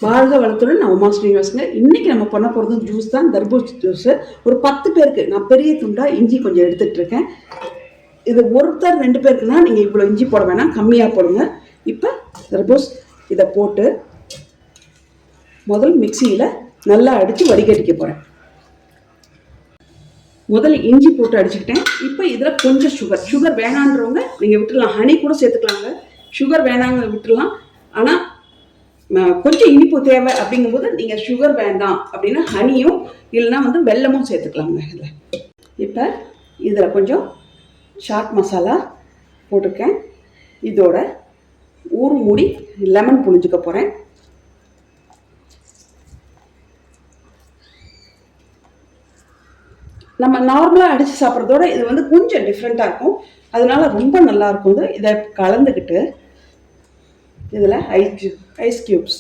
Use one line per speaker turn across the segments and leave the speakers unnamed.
வாழ்க வளத்துடன் நான் உமா ஸ்ரீனிவாசங்க. இன்றைக்கி நம்ம பண்ண போகிறது ஜூஸ் தான், தர்பூசணி ஜூஸு. ஒரு 10 பேருக்கு நான் பெரிய துண்டாக இஞ்சி கொஞ்சம் எடுத்துகிட்ருக்கேன். இது ஒருத்தர் 2 பேருக்குன்னா நீங்கள் இவ்வளோ இஞ்சி போட வேணாம், கம்மியாக போடுங்க. இப்போ தர்பூஸ் இதை போட்டு முதல் மிக்சியில் நல்லா அடித்து வடிகட்டிக்க போகிறேன். முதல்ல இஞ்சி போட்டு அடிச்சுக்கிட்டேன். இப்போ இதில் கொஞ்சம் சுகர் வேணான்றவங்க நீங்கள் விட்டுடலாம், ஹனி கூட சேர்த்துக்கலாங்க. சுகர் வேணாங்க விட்டுடலாம். ஆனால் கொஞ்சம் இனிப்பு தேவை அப்படிங்கும்போது நீங்கள் சுகர் வேண்டாம் அப்படின்னா ஹனியும் இல்லைன்னா வெல்லமும் சேர்த்துக்கலாங்க இதில். இப்போ இதில் கொஞ்சம் சாட் மசாலா போட்டிருக்கேன். இதோட ஒரு மூடி லெமன் புழிஞ்சுக்க போகிறேன். நம்ம நார்மலாக அடித்து சாப்பிட்றதோட இது கொஞ்சம் டிஃப்ரெண்ட்டாக இருக்கும், அதனால ரொம்ப நல்லாயிருக்கும். இதை கலந்துக்கிட்டு இதில் ஐஸ் க்யூப்ஸ்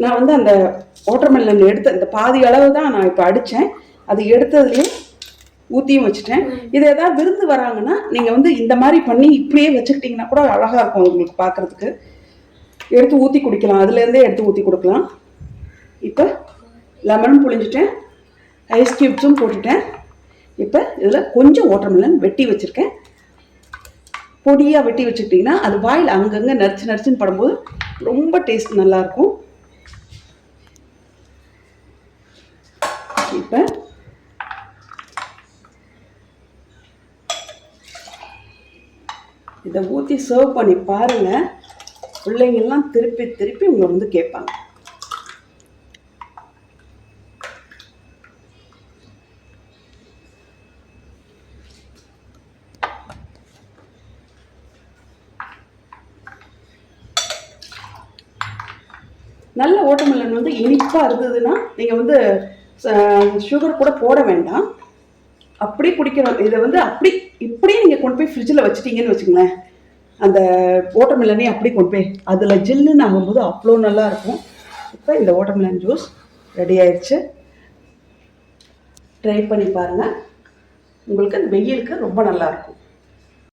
நான் அந்த வாட்டர்மெலன் எடுத்த இந்த பாதி அளவு தான் நான் இப்போ அடித்தேன். அது எடுத்ததுலேயே ஊற்றியும் வச்சுட்டேன். இது எதாவது விருந்து வராங்கன்னா நீங்கள் இந்த மாதிரி பண்ணி இப்படியே வச்சுக்கிட்டிங்கன்னா கூட அழகாக இருக்கும் உங்களுக்கு பார்க்குறதுக்கு. எடுத்து ஊற்றி குடிக்கலாம், அதுலேருந்தே எடுத்து ஊற்றி கொடுக்கலாம். இப்போ லெமனும் புழிஞ்சிட்டேன், ஐஸ் க்யூப்ஸும் போட்டுட்டேன். இப்போ இதில் கொஞ்சம் வாட்டர்மெலன் வெட்டி வச்சுருக்கேன். பொடியாக வெட்டி வச்சுக்கிட்டிங்கன்னா அது வாயில் அங்கங்கே நரிச்சுன்னு படும்போது ரொம்ப டேஸ்ட் நல்லாயிருக்கும். இப்போ இதை ஊற்றி சர்வ் பண்ணி பாருங்கள். பிள்ளைங்கள்லாம் திருப்பி திருப்பி உங்களை கேட்பாங்க. நல்ல வாட்டர்மெலன் இனிப்பாக இருந்ததுன்னா நீங்கள் சுகர் கூட போட வேண்டாம், அப்படி குடிக்கணும். இதை இப்படியே நீங்கள் கொண்டு போய் ஃப்ரிட்ஜில் வச்சுட்டீங்கன்னு வச்சுங்களேன், அந்த வாட்டர்மெலனே அப்படி கொண்டு போய் அதில் ஜில்லுன்னு ஆகும்போது அவ்வளோ நல்லாயிருக்கும். இப்போ இந்த வாட்டர்மெலன் ஜூஸ் ரெடி ஆயிடுச்சு. ட்ரை பண்ணி பாருங்கள், உங்களுக்கு அந்த வெயிலுக்கு ரொம்ப நல்லாயிருக்கும்.